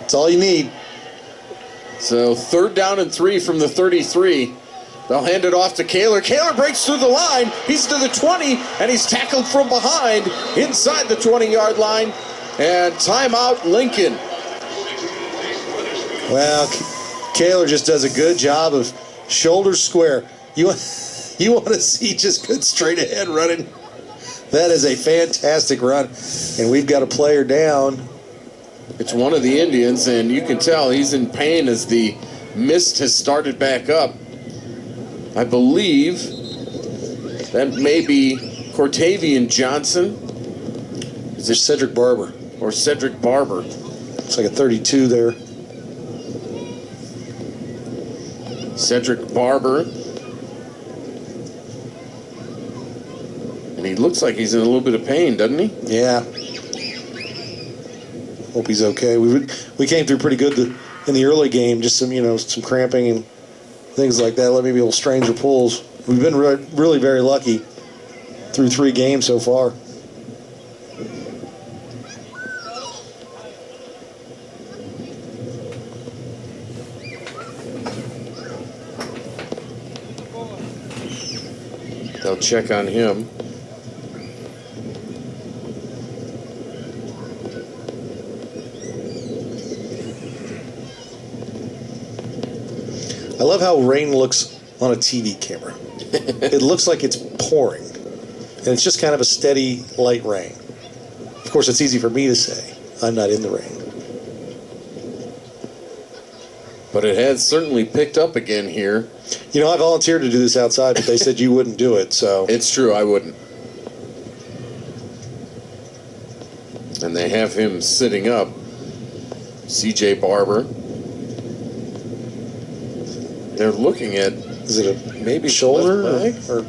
That's all you need. So 3rd down and 3 from the 33. They'll hand it off to Kaler. Kaler breaks through the line. He's to the 20, and he's tackled from behind inside the 20-yard line. And timeout, Lincoln. Well, Kaler just does a good job of shoulders square. You want to see just good straight ahead running. That is a fantastic run. And we've got a player down. It's one of the Indians, and you can tell he's in pain as the mist has started back up. I believe that may be Cortavian Johnson. Is it Cedric Barber? Or Cedric Barber. Looks like a 32 there. Cedric Barber. And he looks like he's in a little bit of pain, doesn't he? Yeah. Hope he's okay. We came through pretty good in the early game. Just some cramping and things like that. Maybe little strains or pulls. We've been really very lucky through 3 games so far. They'll check on him. I love how rain looks on a TV camera. It looks like it's pouring. And it's just kind of a steady, light rain. Of course, it's easy for me to say. I'm not in the rain. But it has certainly picked up again here. You know, I volunteered to do this outside, but they said you wouldn't do it, so. It's true, I wouldn't. And they have him sitting up. C.J. Barber. They're looking at, is it a maybe shoulder or?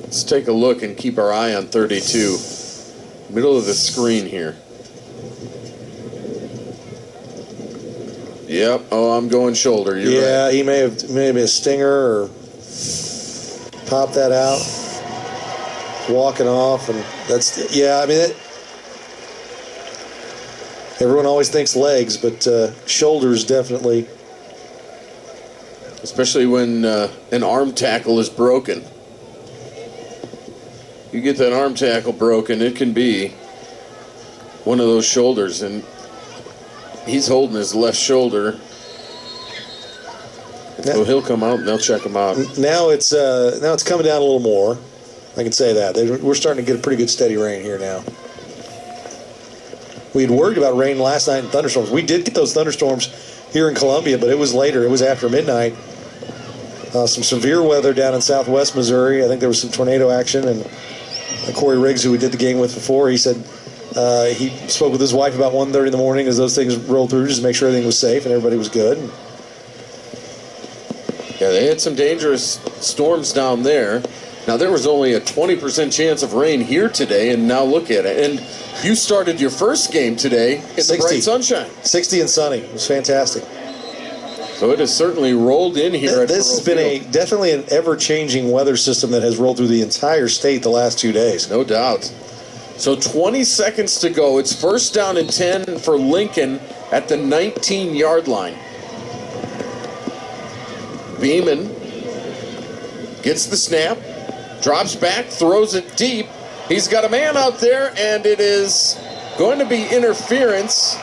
Let's take a look and keep our eye on 32. Middle of the screen here. Yep. Oh, I'm going shoulder. You're right. He may have maybe a stinger or pop that out. Walking off, and that's I mean, everyone always thinks legs, but shoulders definitely. Especially when an arm tackle is broken. You get that arm tackle broken, it can be one of those shoulders, and he's holding his left shoulder. So he'll come out and they'll check him out. Now it's coming down a little more. I can say that. We're starting to get a pretty good steady rain here now. We had worried about rain last night and thunderstorms. We did get those thunderstorms here in Columbia, but it was later. It was after midnight. Some severe weather down in southwest Missouri. I think there was some tornado action, and Corey Riggs, who we did the game with before, he said he spoke with his wife about 1:30 in the morning as those things rolled through just to make sure everything was safe and everybody was good. Yeah, they had some dangerous storms down there. Now, there was only a 20% chance of rain here today, and now look at it. And you started your first game today in the bright sunshine. 60 and sunny. It was fantastic. So it has certainly rolled in here. This has been definitely an ever-changing weather system that has rolled through the entire state the last 2 days. No doubt. So 20 seconds to go. It's 1st down and 10 for Lincoln at the 19-yard line. Beeman gets the snap, drops back, throws it deep. He's got a man out there, and it is going to be interference.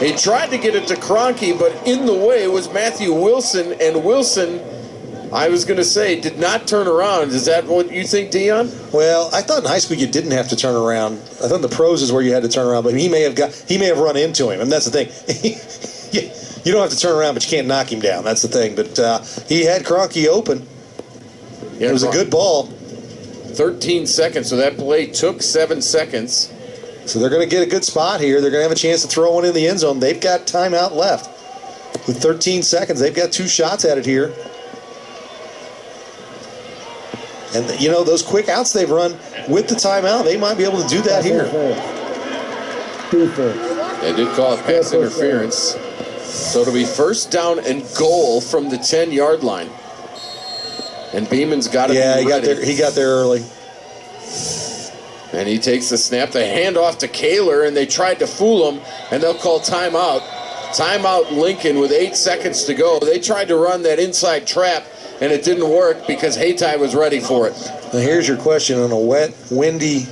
He tried to get it to Kroenke, but in the way was Matthew Wilson, and Wilson, I was going to say, did not turn around. Is that what you think, Dion? Well, I thought in high school you didn't have to turn around. I thought in the pros is where you had to turn around, but he may have run into him, and that's the thing. You don't have to turn around, but you can't knock him down. That's the thing. But he had Kroenke open. Yeah, it was a good ball. 13 seconds, so that play took 7 seconds. So they're going to get a good spot here. They're going to have a chance to throw one in the end zone. They've got timeout left. With 13 seconds, they've got 2 shots at it here. And, those quick outs they've run with the timeout, they might be able to do that here. They did call it pass interference. So it'll be 1st down and goal from the 10-yard line. And Beeman's got it. Yeah, he got there early. And he takes the snap. They hand off to Kaler, and they tried to fool him, and they'll call timeout. Timeout Lincoln with 8 seconds to go. They tried to run that inside trap, and it didn't work because Hayti was ready for it. Now here's your question. On a wet, windy,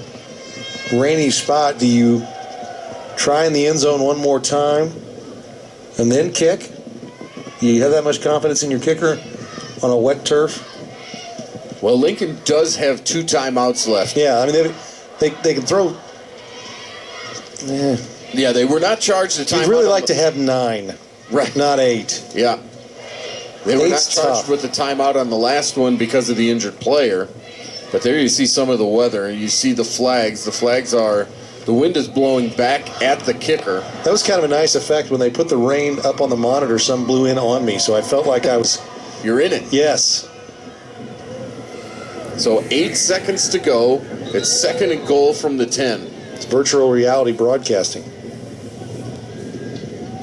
rainy spot, do you try in the end zone one more time and then kick? Do you have that much confidence in your kicker on a wet turf? Well, Lincoln does have 2 timeouts left. Yeah, I mean, they can throw. Yeah, they were not charged a timeout. You'd really like to have 9, right? Not 8. Yeah. They were not Eight's charged tough. with the timeout on the last one because of the injured player. But there you see some of the weather, and you see the flags. The flags are, the wind is blowing back at the kicker. That was kind of a nice effect when they put the rain up on the monitor. Some blew in on me, so I felt like I was. You're in it. Yes. So 8 seconds to go. It's 2nd and goal from the 10. It's virtual reality broadcasting.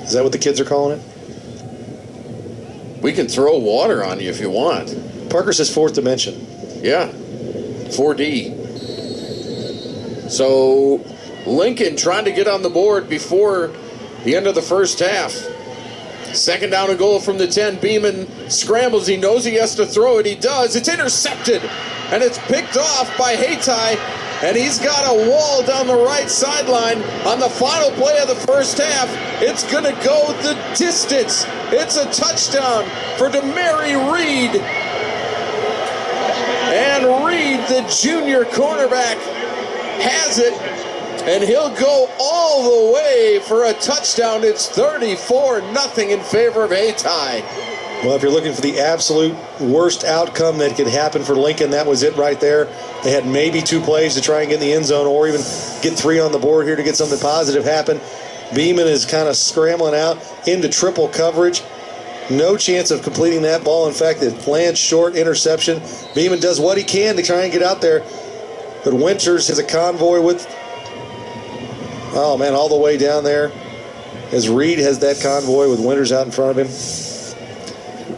Is that what the kids are calling it? We can throw water on you if you want. Parker says 4th dimension. Yeah, 4D. So Lincoln trying to get on the board before the end of the first half. 2nd down and goal from the 10. Beeman scrambles. He knows he has to throw it. He does. It's intercepted. And it's picked off by Hayti. And he's got a wall down the right sideline on the final play of the first half. It's going to go the distance. It's a touchdown for Demary Reed. And Reed, the junior cornerback, has it. And he'll go all the way for a touchdown. It's 34-0 in favor of Hayti. Well, if you're looking for the absolute worst outcome that could happen for Lincoln, that was it right there. They had maybe 2 plays to try and get in the end zone or even get 3 on the board here to get something positive happen. Beeman is kind of scrambling out into triple coverage. No chance of completing that ball. In fact, it lands short, interception. Beeman does what he can to try and get out there. But Winters has a convoy with, oh man, all the way down there. As Reed has that convoy with Winters out in front of him.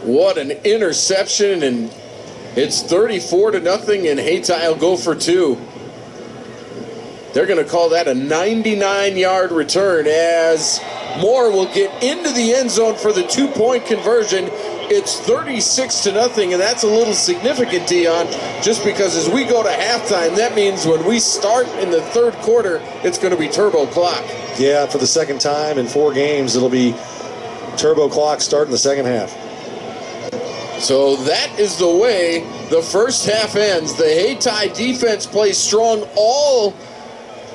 What an interception, and it's 34-0, and Hayti will go for 2. They're going to call that a 99-yard return as Moore will get into the end zone for the 2-point conversion. It's 36-0, and that's a little significant, Dion, just because as we go to halftime, that means when we start in the 3rd quarter, it's going to be turbo clock. Yeah, for the 2nd time in 4 games, it'll be turbo clock starting the 2nd half. So that is the way the first half ends. The Hayti defense plays strong all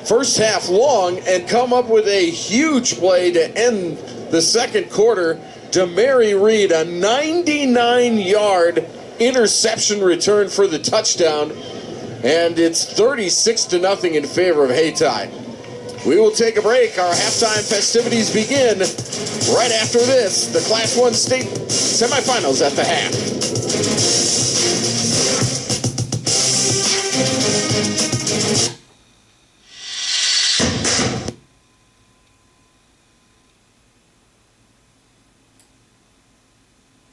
first half long and come up with a huge play to end the 2nd quarter. Demary Reed, a 99-yard interception return for the touchdown, and it's 36-0 in favor of Hayti. We will take a break. Our halftime festivities begin right after this. The Class 1 state semifinals at the half.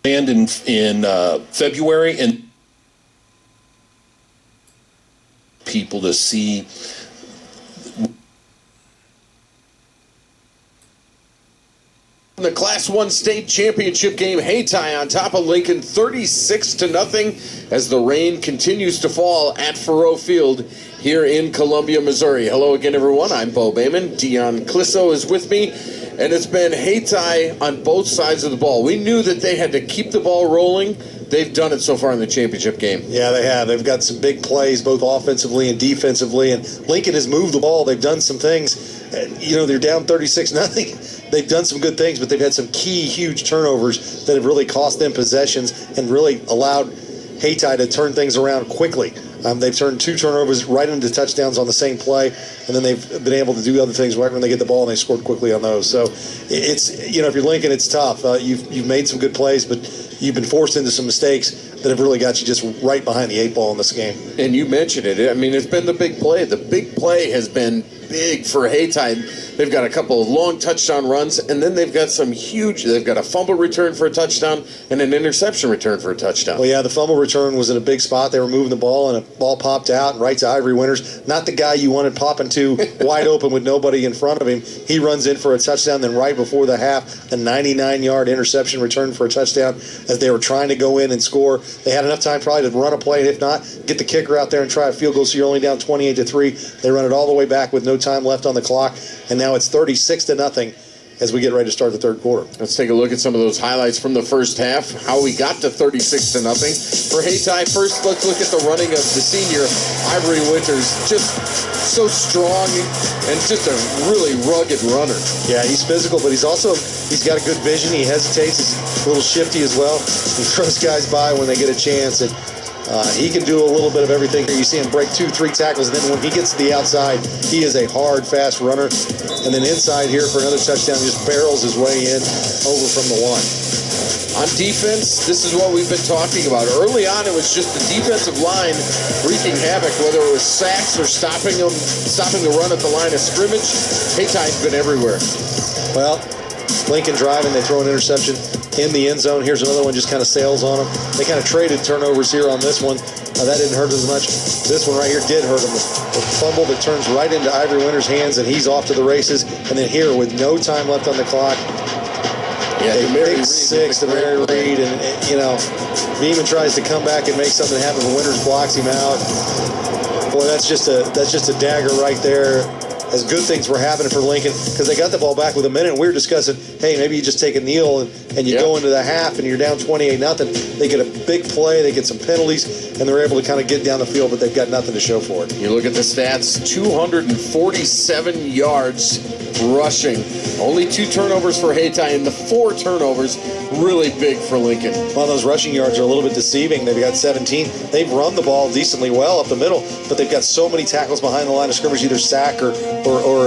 And in February, and people to see in the Class 1 state championship game, Hayti on top of Lincoln 36-0 as the rain continues to fall at Faurot Field here in Columbia, Missouri. Hello again, everyone. I'm Bo Bayman. Dion Clisso is with me. And it's been Hayti on both sides of the ball. We knew that they had to keep the ball rolling. They've done it so far in the championship game. Yeah, they have. They've got some big plays, both offensively and defensively. And Lincoln has moved the ball. They've done some things. You know, they're down 36-0. They've done some good things, but they've had some key, huge turnovers that have really cost them possessions and really allowed Hayti to turn things around quickly. They've turned 2 turnovers right into touchdowns on the same play, and then they've been able to do other things right when they get the ball, and they scored quickly on those. So it's, you know, if you're Lincoln, it's tough. You've made some good plays, but you've been forced into some mistakes that have really got you just right behind the 8 ball in this game. And you mentioned it. I mean, it's been the big play. The big play has been big for Hayti. They've got a couple of long touchdown runs, and then they've got they've got a fumble return for a touchdown and an interception return for a touchdown. Well, yeah, the fumble return was in a big spot. They were moving the ball, and a ball popped out right to Ivory Winters. Not the guy you wanted popping to wide open with nobody in front of him. He runs in for a touchdown. Then right before the half, a 99-yard interception return for a touchdown as they were trying to go in and score. They had enough time probably to run a play, and if not, get the kicker out there and try a field goal so you're only down 28-3. They run it all the way back with no time left on the clock, and now it's 36-0 as we get ready to start the third quarter. Let's take a look at some of those highlights from the first half, how we got to 36-0. For Hayti, first let's look at the running of the senior, Ivory Winters. Just so strong and just a really rugged runner. Yeah, he's physical, but he's got a good vision. He hesitates. He's a little shifty as well. He throws guys by when they get a chance, and he can do a little bit of everything. You see him break 2-3 tackles, and then when he gets to the outside, he is a hard, fast runner. And then inside here for another touchdown, just barrels his way in over from the one. On defense, this is what we've been talking about. Early on, it was just the defensive line wreaking havoc, whether it was sacks or stopping the run at the line of scrimmage. Hayty's been everywhere. Well, Lincoln driving, they throw an interception in the end zone. Here's another one, just kind of sails on them. They kind of traded turnovers here on this one. That didn't hurt as much. This one right here did hurt him. The fumble that turns right into Ivory Winters' hands, and he's off to the races. And then here, with no time left on the clock, a big six to Mary Reed, and Beeman tries to come back and make something happen, but Winters blocks him out. Boy, that's just a dagger right there. As good things were happening for Lincoln, because they got the ball back with a minute, and we were discussing, hey, maybe you just take a kneel and you go into the half and you're down 28-0. They get a big play, they get some penalties, and they're able to kind of get down the field, but they've got nothing to show for it. You look at the stats, 247 yards rushing. Only 2 turnovers for Hayti, and the 4 turnovers really big for Lincoln. Well, those rushing yards are a little bit deceiving. They've got 17. They've run the ball decently well up the middle, but they've got so many tackles behind the line of scrimmage, either sack or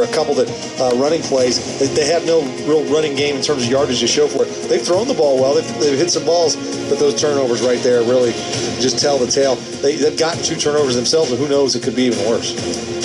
a couple that running plays. They have no real running game in terms of yardage to show for it. They've thrown the ball well. They've hit some balls, but those turnovers right there really just tell the tale. They've gotten 2 turnovers themselves, and who knows, it could be even worse.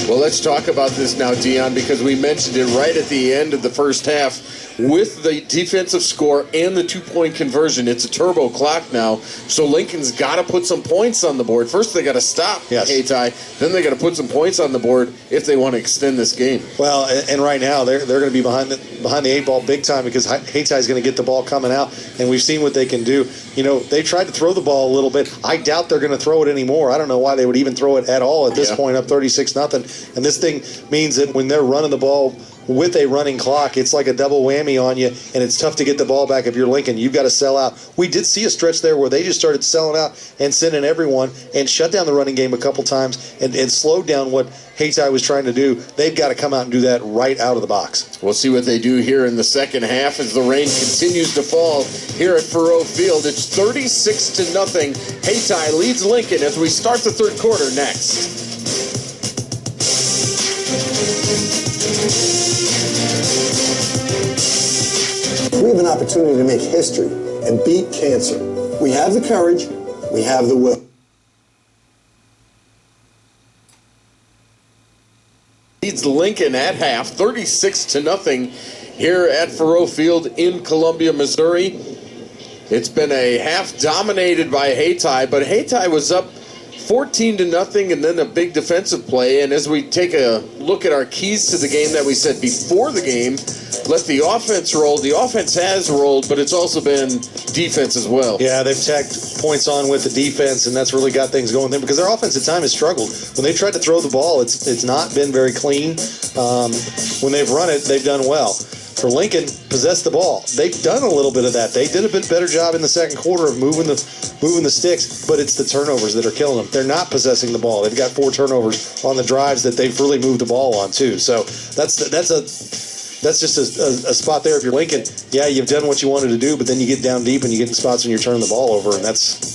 Well, let's talk about this now, Dion, because we mentioned it right at the end of the first half. With the defensive score and the 2-point conversion, it's a turbo clock now. So Lincoln's got to put some points on the board. First, they got to stop Hayti. Then they got to put some points on the board if they want to extend this game. Well, and right now they're going to be behind the 8 ball big time, because Hayti is going to get the ball coming out, and we've seen what they can do. They tried to throw the ball a little bit. I doubt they're going to throw it anymore. I don't know why they would even throw it at all at this point, up 36-0. And this thing means that when they're running the ball with a running clock, it's like a double whammy on you, and it's tough to get the ball back if you're Lincoln. You've got to sell out. We did see a stretch there where they just started selling out and sending everyone and shut down the running game a couple times and slowed down what Hayti was trying to do. They've got to come out and do that right out of the box. We'll see what they do here in the second half as the rain continues to fall here at Faurot Field. It's 36-0. Hayti leads Lincoln as we start the third quarter next. We have an opportunity to make history and beat cancer. We have the courage, we have the will. Leads Lincoln at half, 36-0 here at Faurot Field in Columbia, Missouri. It's been a half dominated by Hayti, but Hayti was up 14-0, and then a big defensive play. And as we take a look at our keys to the game that we said before the game, let the offense roll. The offense has rolled, but it's also been defense as well. Yeah, they've tacked points on with the defense, and that's really got things going there, because their offense at times has struggled. When they tried to throw the ball, it's not been very clean. When they've run it, they've done well. For Lincoln, possess the ball. They've done a little bit of that. They did a bit better job in the second quarter of moving the sticks, but it's the turnovers that are killing them. They're not possessing the ball. They've got 4 turnovers on the drives that they've really moved the ball on too. So that's just a spot there. If you're Lincoln, yeah, you've done what you wanted to do, but then you get down deep and you get in spots when you're turning the ball over, and that's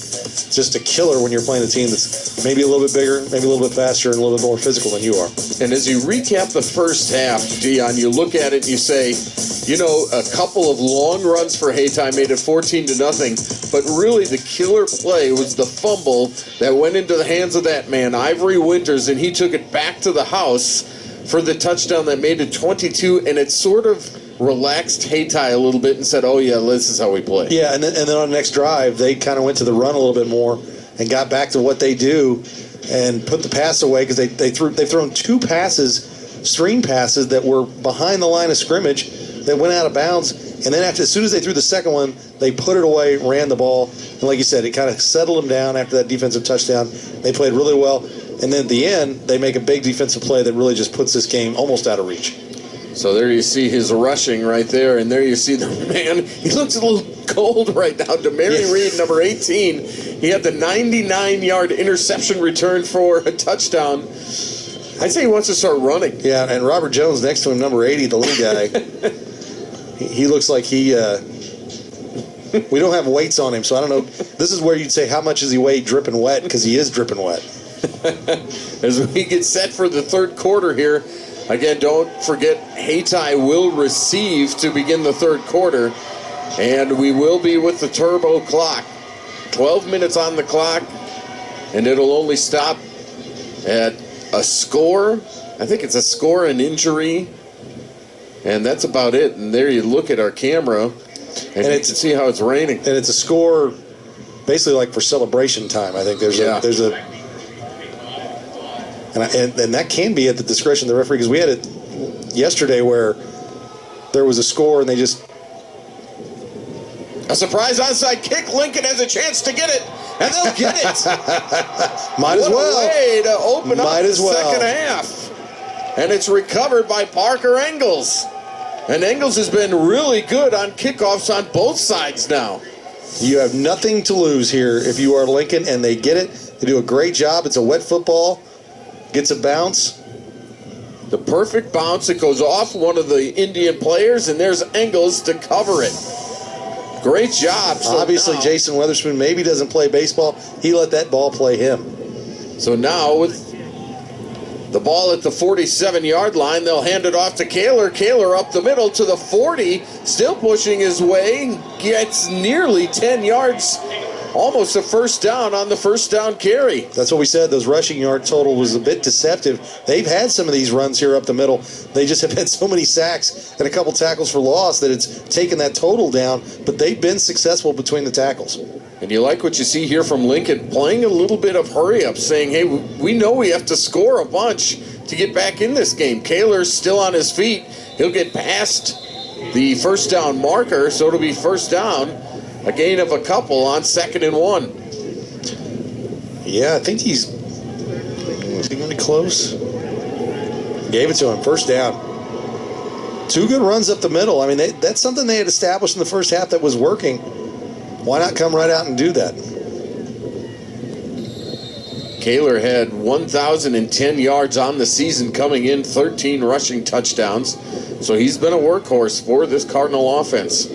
just a killer when you're playing a team that's maybe a little bit bigger, maybe a little bit faster, and a little bit more physical than you are. And as you recap the first half, Dion, you look at it and you say, a couple of long runs for Hayti made it 14-0, but really the killer play was the fumble that went into the hands of that man, Ivory Winters, and he took it back to the house. for the touchdown that made it 22, and it sort of relaxed Hayti a little bit and said, oh, yeah, this is how we play. Yeah, and then on the next drive, they kind of went to the run a little bit more and got back to what they do and put the pass away because they've thrown 2 passes, screen passes, that were behind the line of scrimmage that went out of bounds. And then as soon as they threw the second one, they put it away, ran the ball. And like you said, it kind of settled them down after that defensive touchdown. They played really well. And then at the end, they make a big defensive play that really just puts this game almost out of reach. So there you see his rushing right there, and there you see the man. He looks a little cold right now. Demary Reed, number 18. He had the 99-yard interception return for a touchdown. I'd say he wants to start running. Yeah, and Robert Jones next to him, number 80, the little guy. he looks like he... we don't have weights on him, so I don't know. This is where you'd say, how much is he weighed dripping wet? Because he is dripping wet. As we get set for the third quarter here, again, don't forget Hayti will receive to begin the third quarter, and we will be with the turbo clock. 12 minutes on the clock, and it'll only stop at a score. I think it's a score and injury, and that's about it. And there you look at our camera, and you can see how it's raining. And it's a score basically like for celebration time. I think there's a And that can be at the discretion of the referee, because we had it yesterday where there was a score and they just... A surprise onside kick. Lincoln has a chance to get it, and they'll get it. Might as well. What a way to open up the second half. And it's recovered by Parker Engels. And Engels has been really good on kickoffs on both sides now. You have nothing to lose here if you are Lincoln, and they get it. They do a great job. It's a wet football. Gets a bounce. The perfect bounce. It goes off one of the Indian players, and there's Engels to cover it. Great job. So obviously, now, Jason Weatherspoon maybe doesn't play baseball. He let that ball play him. So now with the ball at the 47-yard line, they'll hand it off to Kaler. Kaler up the middle to the 40, still pushing his way, gets nearly 10 yards. Almost a first down on the first down carry. That's what we said. Those rushing yard total was a bit deceptive. They've had some of these runs here up the middle. They just have had so many sacks and a couple tackles for loss that it's taken that total down. But they've been successful between the tackles. And you like what you see here from Lincoln, playing a little bit of hurry-up, saying, hey, we know we have to score a bunch to get back in this game. Kaler's still on his feet. He'll get past the first down marker, so it'll be first down. A gain of a couple on 2nd and 1. Yeah, I think is he going to be close? Gave it to him. First down. 2 good runs up the middle. I mean, that's something they had established in the first half that was working. Why not come right out and do that? Kaler had 1,010 yards on the season coming in, 13 rushing touchdowns. So he's been a workhorse for this Cardinal offense.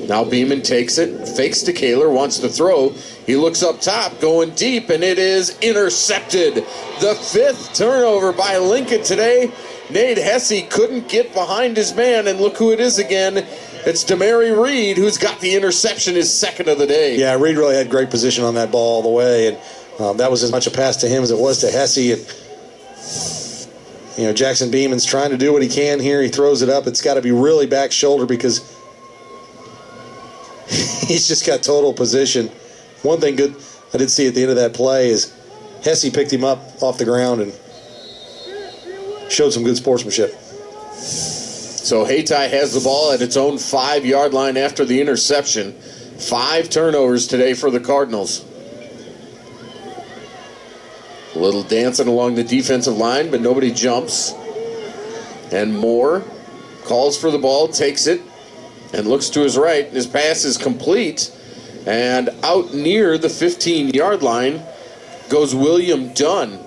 Now Beeman takes it, fakes to Kaler, wants to throw. He looks up top, going deep, and it is intercepted. The 5th turnover by Lincoln today. Nate Hesse couldn't get behind his man, and look who it is again. It's Demary Reed, who's got the interception, his 2nd of the day. Yeah, Reed really had great position on that ball all the way, and that was as much a pass to him as it was to Hesse. And Jackson Beeman's trying to do what he can here. He throws it up. It's got to be really back shoulder because he's just got total position. One thing good I did see at the end of that play is Hesse picked him up off the ground and showed some good sportsmanship. So Hayti has the ball at its own 5-yard line after the interception. 5 turnovers today for the Cardinals. A little dancing along the defensive line, but nobody jumps. And Moore calls for the ball, takes it, and looks to his right. His pass is complete. And out near the 15-yard line goes William Dunn.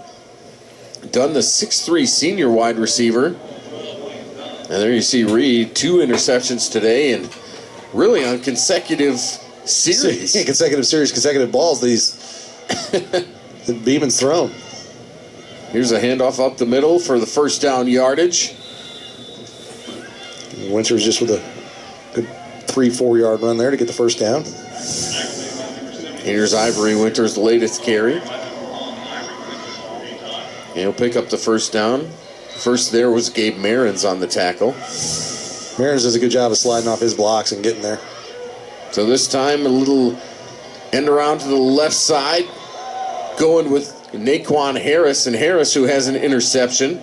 Dunn, the 6'3" senior wide receiver. And there you see Reed, 2 interceptions today, and really on consecutive series. Consecutive balls these Beeman's thrown. Here's a handoff up the middle for the first down yardage. Winters just with a good 3-4 yard run there to get the first down. Here's Ivory Winters' latest carry. And he'll pick up the first down First there was Gabe Marins on the tackle. Marins does a good job of sliding off his blocks and getting there. So this time a little end around to the left side, going with Naquan Harris, and Harris who has an interception.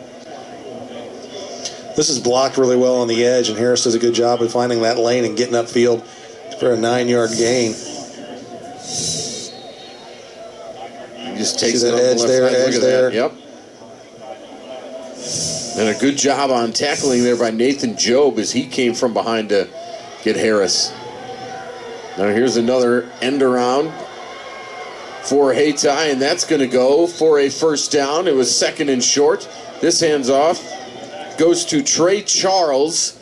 This is blocked really well on the edge, and Harris does a good job of finding that lane and getting upfield for a 9-yard gain. He just takes See it that on edge the left there, side. Look edge at there. that. Yep. And a good job on tackling there by Nathan Job as he came from behind to get Harris. Now here's another end around for Hayti, and that's going to go for a first down. It was second and short. This hands off goes to Trey Charles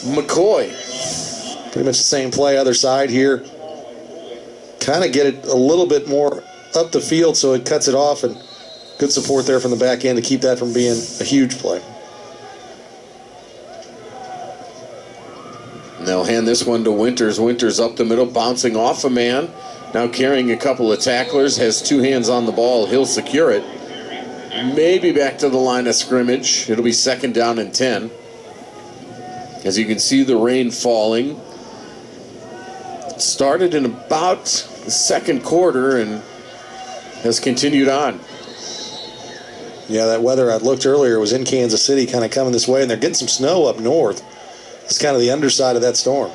McCoy. Pretty much the same play, other side here. Kind of get it a little bit more up the field so it cuts it off, and good support there from the back end to keep that from being a huge play. And they'll hand this one to Winters. Winters up the middle, bouncing off a man. Now carrying a couple of tacklers, has two hands on the ball. He'll secure it. Maybe back to the line of scrimmage. It'll be second down and 10. As you can see, the rain falling. It started in about the second quarter and has continued on. Yeah, that weather I looked earlier was in Kansas City, kind of coming this way, and they're getting some snow up north. It's kind of the underside of that storm.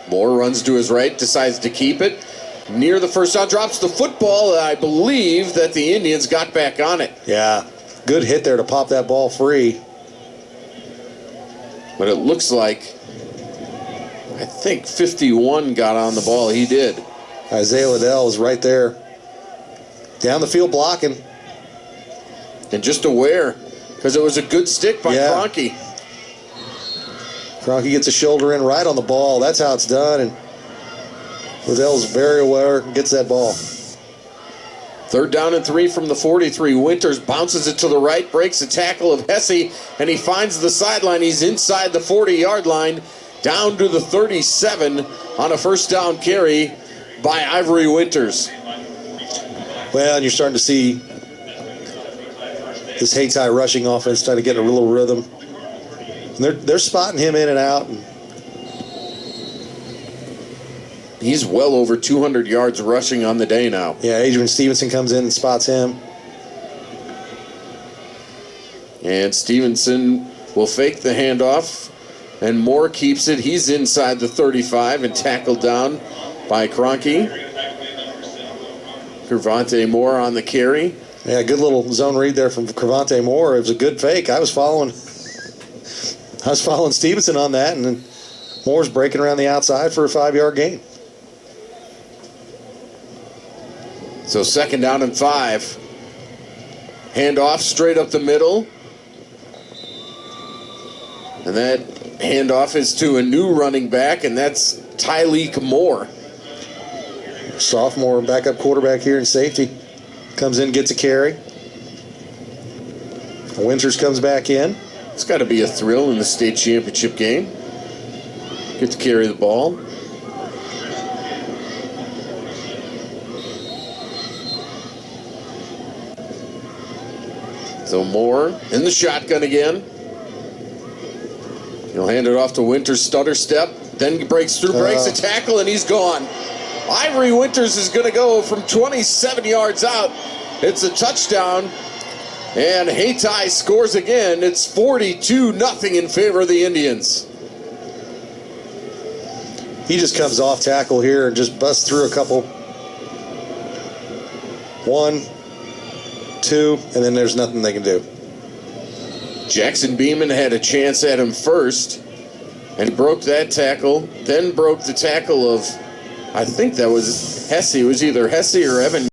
Moore runs to his right, decides to keep it. Near the first down, drops the football. I believe that the Indians got back on it. Yeah, good hit there to pop that ball free. But it looks like, I think 51 got on the ball. He did. Isaiah Liddell is right there. Down the field blocking. And just aware, because it was a good stick by Kroenke. Kroenke gets a shoulder in right on the ball. That's how it's done. And Liddell's very aware and gets that ball. Third down and 3 from the 43. Winters bounces it to the right, breaks a tackle of Hesse, and he finds the sideline. He's inside the 40-yard line, down to the 37 on a first down carry by Ivory Winters. Well, and you're starting to see this Hayti rushing offense trying to get a little rhythm. And they're spotting him in and out. And he's well over 200 yards rushing on the day now. yeah, Adrian Stevenson comes in and spots him. And Stevenson will fake the handoff, and Moore keeps it. He's inside the 35 and tackled down by Kroenke. Cravante Moore on the carry. Yeah, good little zone read there from Cravante Moore. It was a good fake. I was following Stevenson on that, and then Moore's breaking around the outside for a 5-yard gain. So second down and 5. Handoff straight up the middle. And that handoff is to a new running back, and that's Tyleek Moore. Sophomore backup quarterback here in safety. Comes in, gets a carry. Winters comes back in. It's got to be a thrill in the state championship game. Get to carry the ball. So Moore in the shotgun again. He'll hand it off to Winters, stutter step, then breaks through, breaks a tackle, and he's gone. Ivory Winters is going to go from 27 yards out. It's a touchdown, and Hayti scores again. It's 42-0 in favor of the Indians. He just comes off tackle here and just busts through a couple. 1, 2, and then there's nothing they can do. Jackson Beeman had a chance at him first and broke that tackle, then broke the tackle of, I think that was Hesse. It was either Hesse or Evan